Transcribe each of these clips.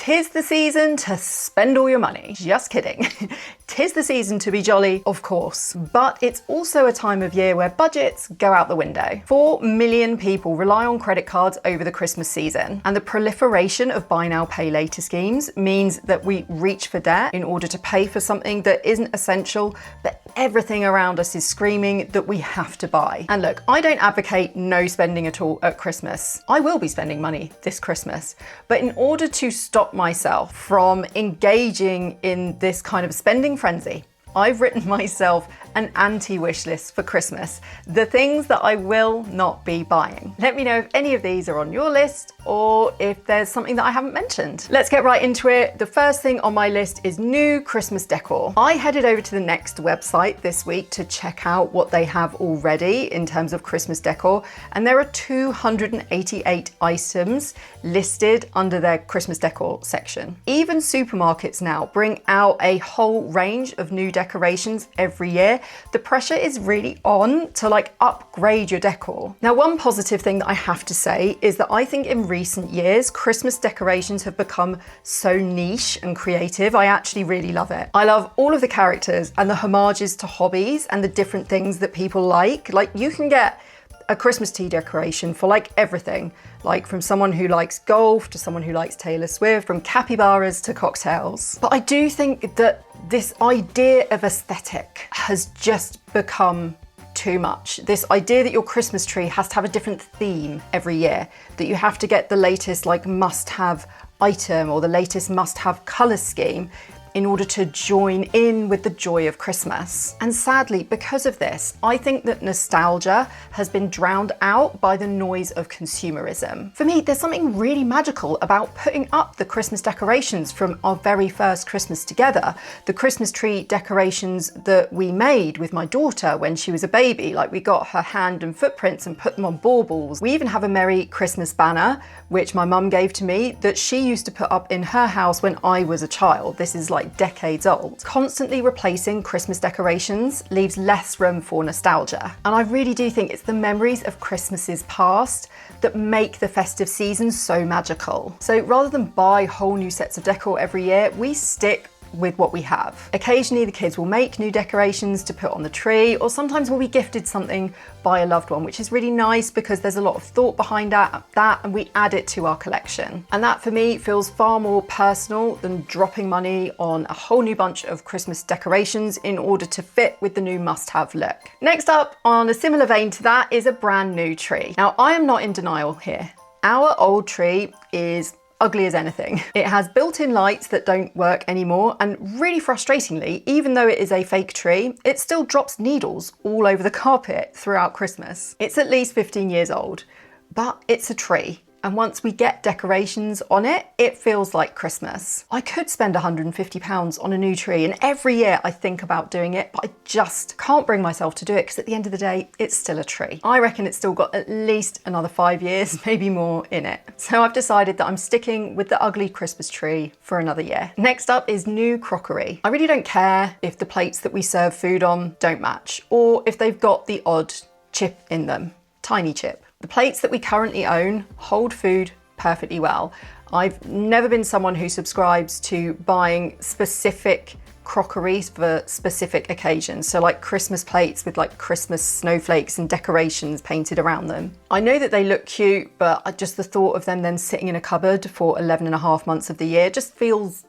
'Tis the season to spend all your money. Just kidding. 'Tis the season to be jolly, of course, but it's also a time of year where budgets go out the window. 4 million people rely on credit cards over the Christmas season, and the proliferation of buy now, pay later schemes means that we reach for debt in order to pay for something that isn't essential, but everything around us is screaming that we have to buy. And look, I don't advocate no spending at all at Christmas. I will be spending money this Christmas, but in order to stop myself from engaging in this kind of spending frenzy, I've written myself an anti-wish list for Christmas, the things that I will not be buying. Let me know if any of these are on your list or if there's something that I haven't mentioned. Let's get right into it. The first thing on my list is new Christmas decor. I headed over to the Next website this week to check out what they have already in terms of Christmas decor, and there are 288 items listed under their Christmas decor section. Even supermarkets now bring out a whole range of new decorations every year. The pressure is really on to upgrade your decor. Now, one positive thing that I have to say is that I think in recent years, Christmas decorations have become so niche and creative. I actually really love it. I love all of the characters and the homages to hobbies and the different things that people like. You can get a Christmas tea decoration for everything, from someone who likes golf to someone who likes Taylor Swift, from capybaras to cocktails. But I do think that this idea of aesthetic has just become too much. This idea that your Christmas tree has to have a different theme every year, that you have to get the latest must-have item or the latest must-have color scheme in order to join in with the joy of Christmas. And sadly, because of this, I think that nostalgia has been drowned out by the noise of consumerism. For me, there's something really magical about putting up the Christmas decorations from our very first Christmas together. The Christmas tree decorations that we made with my daughter when she was a baby, we got her hand and footprints and put them on baubles. We even have a Merry Christmas banner, which my mum gave to me, that she used to put up in her house when I was a child. This is decades old. Constantly replacing Christmas decorations leaves less room for nostalgia. And I really do think it's the memories of Christmases past that make the festive season so magical. So rather than buy whole new sets of decor every year, we stick with what we have. Occasionally the kids will make new decorations to put on the tree, or sometimes we'll be gifted something by a loved one, which is really nice because there's a lot of thought behind that and we add it to our collection. And that for me feels far more personal than dropping money on a whole new bunch of Christmas decorations in order to fit with the new must-have look. Next up, on a similar vein to that, is a brand new tree. Now, I am not in denial here. Our old tree is ugly as anything. It has built-in lights that don't work anymore, and really frustratingly, even though it is a fake tree, it still drops needles all over the carpet throughout Christmas. It's at least 15 years old, but it's a tree. And once we get decorations on it, it feels like Christmas. I could spend £150 on a new tree, and every year I think about doing it, but I just can't bring myself to do it because at the end of the day, it's still a tree. I reckon it's still got at least another 5 years, maybe more in it. So I've decided that I'm sticking with the ugly Christmas tree for another year. Next up is new crockery. I really don't care if the plates that we serve food on don't match, or if they've got the odd chip in them, tiny chip. The plates that we currently own hold food perfectly well. I've never been someone who subscribes to buying specific crockery for specific occasions. So Christmas plates with Christmas snowflakes and decorations painted around them. I know that they look cute, but just the thought of them then sitting in a cupboard for 11 and a half months of the year just feels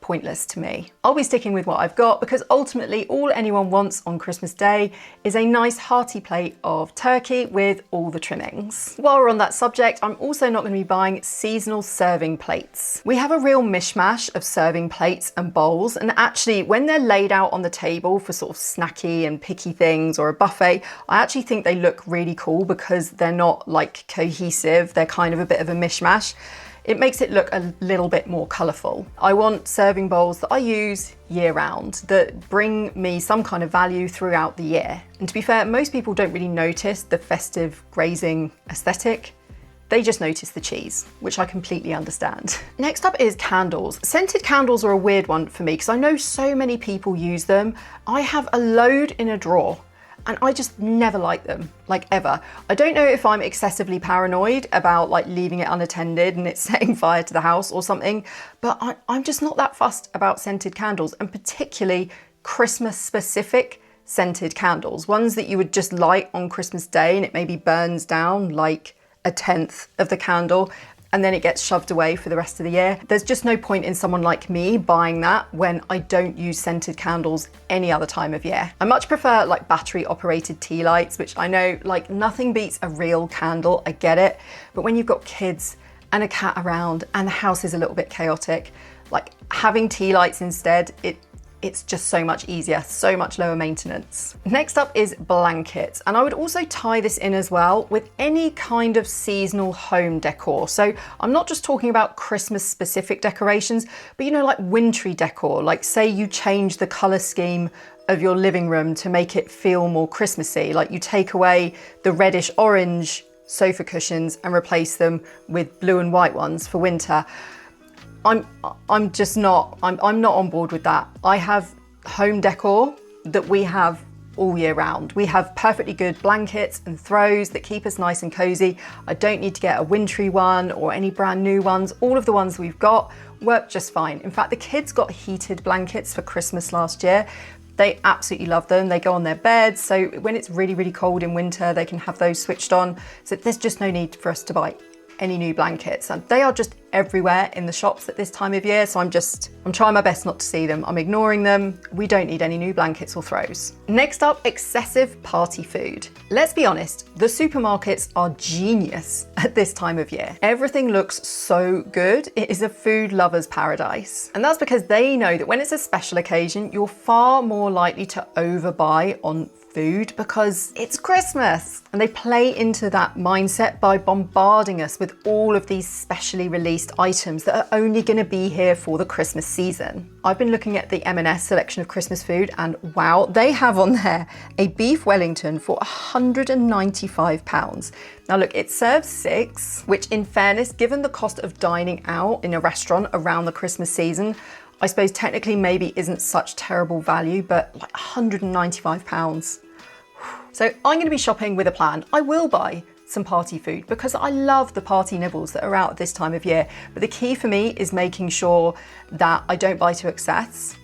pointless to me. I'll be sticking with what I've got because ultimately all anyone wants on Christmas Day is a nice hearty plate of turkey with all the trimmings. While we're on that subject, I'm also not going to be buying seasonal serving plates. We have a real mishmash of serving plates and bowls, and actually when they're laid out on the table for sort of snacky and picky things or a buffet, I actually think they look really cool because they're not cohesive, they're kind of a bit of a mishmash. It makes it look a little bit more colourful. I want serving bowls that I use year round, that bring me some kind of value throughout the year. And to be fair, most people don't really notice the festive grazing aesthetic. They just notice the cheese, which I completely understand. Next up is candles. Scented candles are a weird one for me because I know so many people use them. I have a load in a drawer, and I just never like them, like ever. I don't know if I'm excessively paranoid about like leaving it unattended and it's setting fire to the house or something, but I'm just not that fussed about scented candles, and particularly Christmas specific scented candles, ones that you would just light on Christmas Day and it maybe burns down like a tenth of the candle and then it gets shoved away for the rest of the year. There's just no point in someone like me buying that when I don't use scented candles any other time of year. I much prefer like battery operated tea lights, which I know like nothing beats a real candle, I get it. But when you've got kids and a cat around and the house is a little bit chaotic, like having tea lights instead, it's just so much easier, so much lower maintenance. Next up is blankets. And I would also tie this in as well with any kind of seasonal home decor. So I'm not just talking about Christmas specific decorations, but you know, like wintry decor, like say you change the color scheme of your living room to make it feel more Christmassy. Like you take away the reddish orange sofa cushions and replace them with blue and white ones for winter. I'm not on board with that. I have home decor that we have all year round. We have perfectly good blankets and throws that keep us nice and cozy. I don't need to get a wintry one or any brand new ones. All of the ones we've got work just fine. In fact, the kids got heated blankets for Christmas last year. They absolutely love them. They go on their beds. So when it's really, really cold in winter, they can have those switched on. So there's just no need for us to buy any new blankets, and they are just everywhere in the shops at this time of year, so I'm trying my best not to see them. I'm ignoring them. We don't need any new blankets or throws. Next up, excessive party food. Let's be honest, the supermarkets are genius at this time of year. Everything looks so good. It is a food lover's paradise. And that's because they know that when it's a special occasion, you're far more likely to overbuy on food because it's Christmas. And they play into that mindset by bombarding us with all of these specially released items that are only going to be here for the Christmas season. I've been looking at the M&S selection of Christmas food, and wow, they have on there a beef Wellington for £195. Now look, it serves 6, which in fairness, given the cost of dining out in a restaurant around the Christmas season, I suppose technically maybe isn't such terrible value, but like £195. So I'm going to be shopping with a plan. I will buy some party food because I love the party nibbles that are out at this time of year. But the key for me is making sure that I don't buy to excess,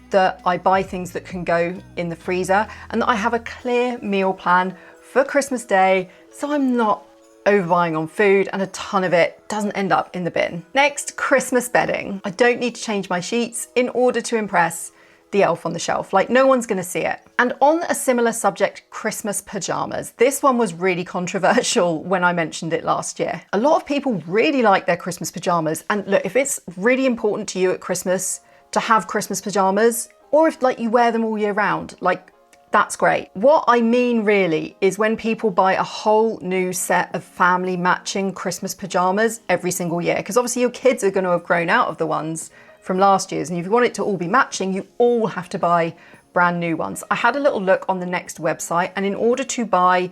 that I buy things that can go in the freezer, and that I have a clear meal plan for Christmas Day so I'm not overbuying on food and a ton of it doesn't end up in the bin. Next, Christmas bedding. I don't need to change my sheets in order to impress the elf on the shelf. Like, no one's gonna see it. And on a similar subject, Christmas pajamas. This one was really controversial when I mentioned it last year. A lot of people really like their Christmas pajamas. And look, if it's really important to you at Christmas to have Christmas pajamas, or if like you wear them all year round, like that's great. What I mean really is when people buy a whole new set of family matching Christmas pajamas every single year, because obviously your kids are going to have grown out of the ones from last year's, and if you want it to all be matching, you all have to buy brand new ones. I had a little look on the Next website, and in order to buy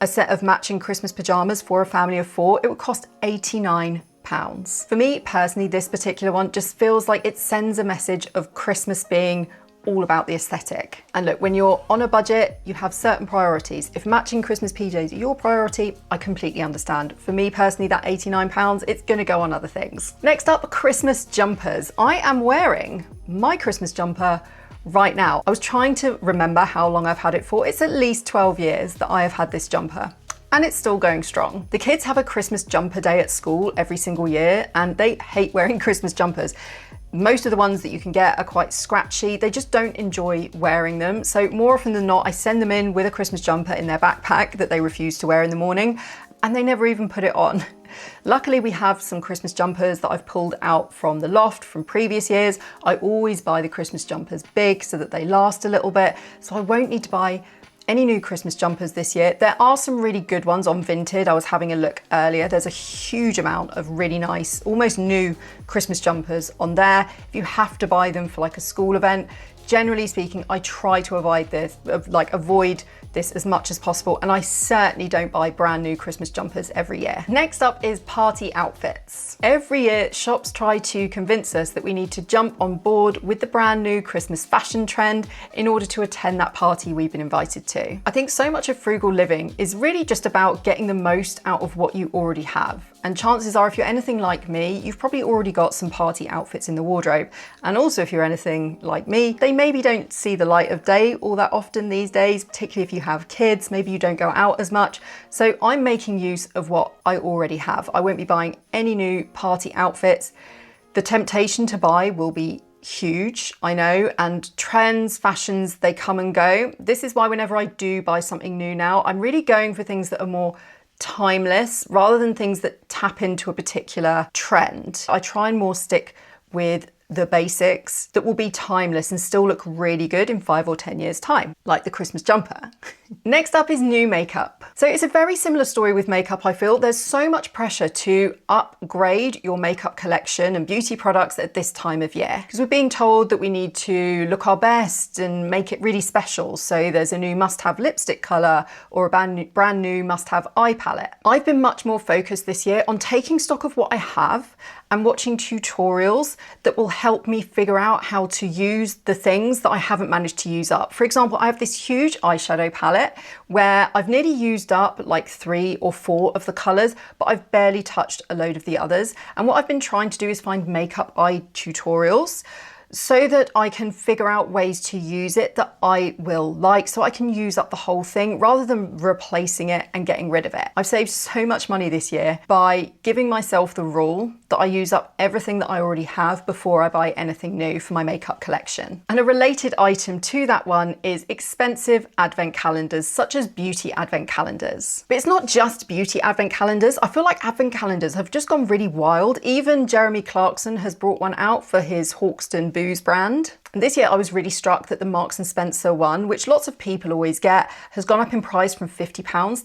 a set of matching Christmas pajamas for a family of 4, it would cost £89. For me personally, this particular one just feels like it sends a message of Christmas being all about the aesthetic. And look, when you're on a budget, you have certain priorities. If matching Christmas PJs are your priority, I completely understand. For me personally, that £89, it's gonna go on other things. Next up, Christmas jumpers. I am wearing my Christmas jumper right now. I was trying to remember how long I've had it for. It's at least 12 years that I have had this jumper, and it's still going strong. The kids have a Christmas jumper day at school every single year, and they hate wearing Christmas jumpers. Most of the ones that you can get are quite scratchy. They just don't enjoy wearing them. So more often than not, I send them in with a Christmas jumper in their backpack that they refuse to wear in the morning, and they never even put it on. Luckily, we have some Christmas jumpers that I've pulled out from the loft from previous years. I always buy the Christmas jumpers big so that they last a little bit. So I won't need to buy any new Christmas jumpers this year. There are some really good ones on Vinted. I was having a look earlier. There's a huge amount of really nice, almost new Christmas jumpers on there. If you have to buy them for like a school event, generally speaking, I try to avoid this as much as possible, and I certainly don't buy brand new Christmas jumpers every year. Next up is party outfits. Every year, shops try to convince us that we need to jump on board with the brand new Christmas fashion trend in order to attend that party we've been invited to. I think so much of frugal living is really just about getting the most out of what you already have. And chances are, if you're anything like me, you've probably already got some party outfits in the wardrobe. And also, if you're anything like me, they maybe don't see the light of day all that often these days, particularly if you have kids, maybe you don't go out as much. So I'm making use of what I already have. I won't be buying any new party outfits. The temptation to buy will be huge, I know, and trends, fashions, they come and go. This is why whenever I do buy something new now, I'm really going for things that are more timeless rather than things that tap into a particular trend. I try and more stick with the basics that will be timeless and still look really good in 5 or 10 years time, like the Christmas jumper. Next up is new makeup. So it's a very similar story with makeup, I feel. There's so much pressure to upgrade your makeup collection and beauty products at this time of year, because we're being told that we need to look our best and make it really special. So there's a new must-have lipstick color or a brand new must-have eye palette. I've been much more focused this year on taking stock of what I have and watching tutorials that will help me figure out how to use the things that I haven't managed to use up. For example, I have this huge eyeshadow palette where I've nearly used up like 3 or 4 of the colors, but I've barely touched a load of the others. And what I've been trying to do is find makeup eye tutorials so that I can figure out ways to use it that I will like, so I can use up the whole thing rather than replacing it and getting rid of it. I've saved so much money this year by giving myself the rule that I use up everything that I already have before I buy anything new for my makeup collection. And a related item to that one is expensive advent calendars, such as beauty advent calendars. But it's not just beauty advent calendars. I feel like advent calendars have just gone really wild. Even Jeremy Clarkson has brought one out for his Hawkston booze brand. And this year I was really struck that the Marks and Spencer one, which lots of people always get, has gone up in price from £50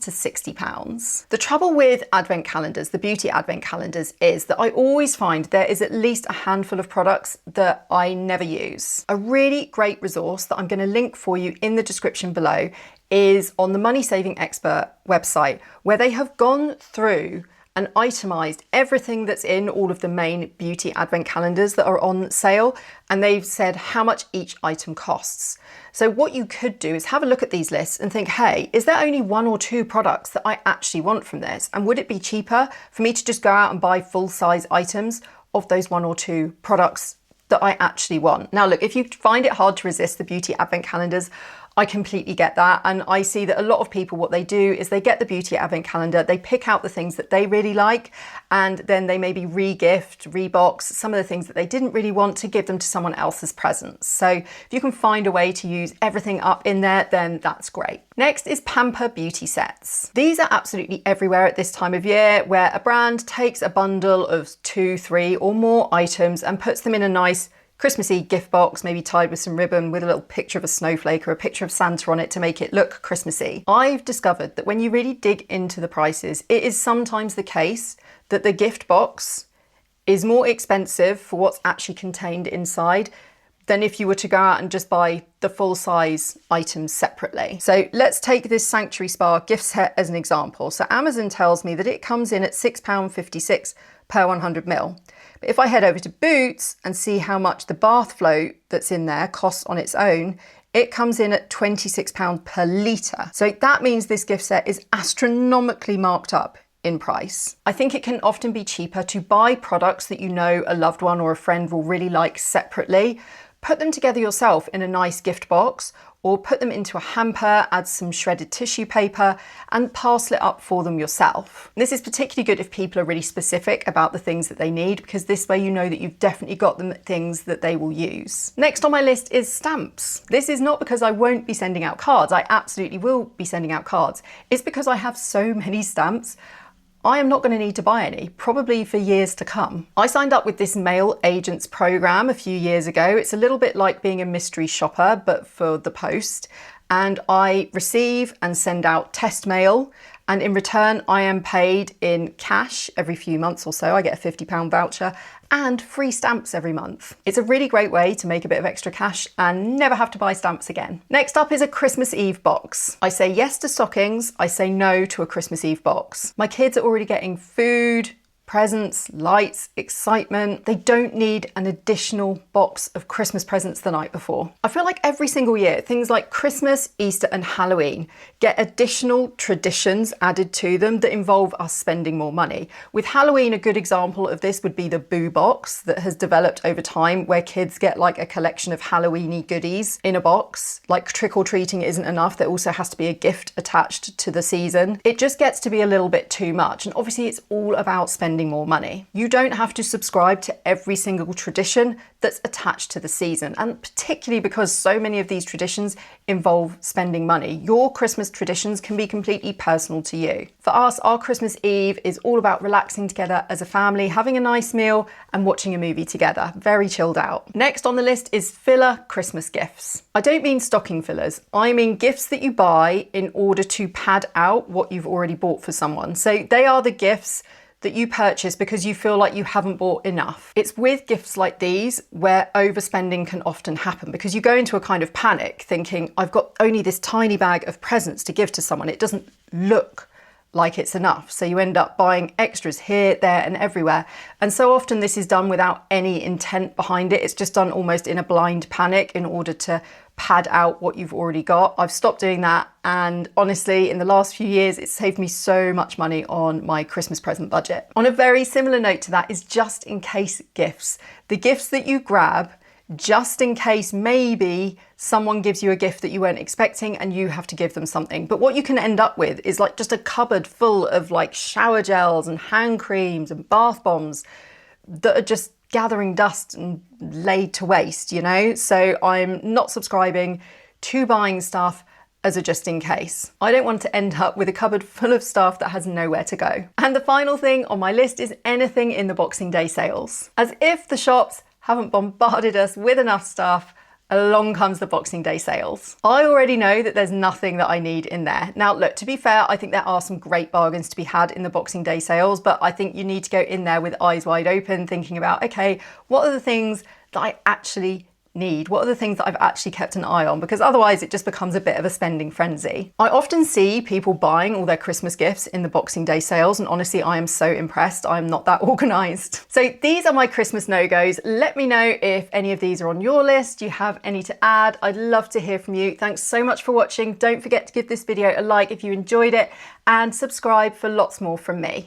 to £60. The trouble with advent calendars, the beauty advent calendars, is that I always find there is at least a handful of products that I never use. A really great resource that I'm going to link for you in the description below is on the Money Saving Expert website, where they have gone through and itemized everything that's in all of the main beauty advent calendars that are on sale, and they've said how much each item costs. So what you could do is have a look at these lists and think, hey, is there only 1 or 2 products that I actually want from this? And would it be cheaper for me to just go out and buy full-size items of those 1 or 2 products that I actually want? Now look, if you find it hard to resist the beauty advent calendars, I completely get that. And I see that a lot of people, what they do is they get the beauty advent calendar, they pick out the things that they really like, and then they maybe re-gift, rebox some of the things that they didn't really want to give them to someone else's presents. So if you can find a way to use everything up in there, then that's great. Next is Pamper beauty sets. These are absolutely everywhere at this time of year, where a brand takes a bundle of 2, 3 or more items and puts them in a nice Christmassy gift box, maybe tied with some ribbon with a little picture of a snowflake or a picture of Santa on it to make it look Christmassy. I've discovered that when you really dig into the prices, it is sometimes the case that the gift box is more expensive for what's actually contained inside than if you were to go out and just buy the full size items separately. So let's take this Sanctuary Spa gift set as an example. So Amazon tells me that it comes in at £6.56 per 100ml. But if I head over to Boots and see how much the bath float that's in there costs on its own, it comes in at £26 per litre. So that means this gift set is astronomically marked up in price. I think it can often be cheaper to buy products that you know a loved one or a friend will really like separately, put them together yourself in a nice gift box, or put them into a hamper, add some shredded tissue paper and parcel it up for them yourself. This is particularly good if people are really specific about the things that they need, because this way you know that you've definitely got them things that they will use. Next on my list is stamps. This is not because I won't be sending out cards. I absolutely will be sending out cards. It's because I have so many stamps. I am not going to need to buy any, probably for years to come. I signed up with this mail agents program a few years ago. It's a little bit like being a mystery shopper, but for the post. And I receive and send out test mail And in return, I am paid in cash every few months or so. I get a £50 voucher and free stamps every month. It's a really great way to make a bit of extra cash and never have to buy stamps again. Next up is a Christmas Eve box. I say yes to stockings, I say no to a Christmas Eve box. My kids are already getting food, presents, lights, excitement. They don't need an additional box of Christmas presents the night before. I feel like every single year, things like Christmas, Easter and Halloween get additional traditions added to them that involve us spending more money. With Halloween, a good example of this would be the Boo Box that has developed over time, where kids get like a collection of Halloween-y goodies in a box. Like trick-or-treating isn't enough, there also has to be a gift attached to the season. It just gets to be a little bit too much, and obviously it's all about spending more money. You don't have to subscribe to every single tradition that's attached to the season, and particularly because so many of these traditions involve spending money, your Christmas traditions can be completely personal to you. For us, our Christmas Eve is all about relaxing together as a family, having a nice meal and watching a movie together. Very chilled out. Next on the list is filler Christmas gifts. I don't mean stocking fillers, I mean gifts that you buy in order to pad out what you've already bought for someone. So they are the gifts that you purchase because you feel like you haven't bought enough. It's with gifts like these where overspending can often happen, because you go into a kind of panic thinking, I've got only this tiny bag of presents to give to someone. It doesn't look like it's enough. So you end up buying extras here, there and everywhere. And so often this is done without any intent behind it. It's just done almost in a blind panic in order to pad out what you've already got. I've stopped doing that, and honestly in the last few years it's saved me so much money on my Christmas present budget. On a very similar note to that is just in case gifts. The gifts that you grab just in case maybe someone gives you a gift that you weren't expecting and you have to give them something. But what you can end up with is like just a cupboard full of like shower gels and hand creams and bath bombs that are just gathering dust and laid to waste, you know? So I'm not subscribing to buying stuff as a just in case. I don't want to end up with a cupboard full of stuff that has nowhere to go. And the final thing on my list is anything in the Boxing Day sales. As if the shops haven't bombarded us with enough stuff, along comes the Boxing Day sales. I already know that there's nothing that I need in there. Now, look, to be fair, I think there are some great bargains to be had in the Boxing Day sales, but I think you need to go in there with eyes wide open, thinking about, okay, what are the things that I actually need? What are the things that I've actually kept an eye on? Because otherwise it just becomes a bit of a spending frenzy. I often see people buying all their Christmas gifts in the Boxing Day sales, and honestly, I am so impressed. I'm not that organized. So these are my Christmas no-goes. Let me know if any of these are on your list. Do you have any to add? I'd love to hear from you. Thanks so much for watching. Don't forget to give this video a like if you enjoyed it, and subscribe for lots more from me.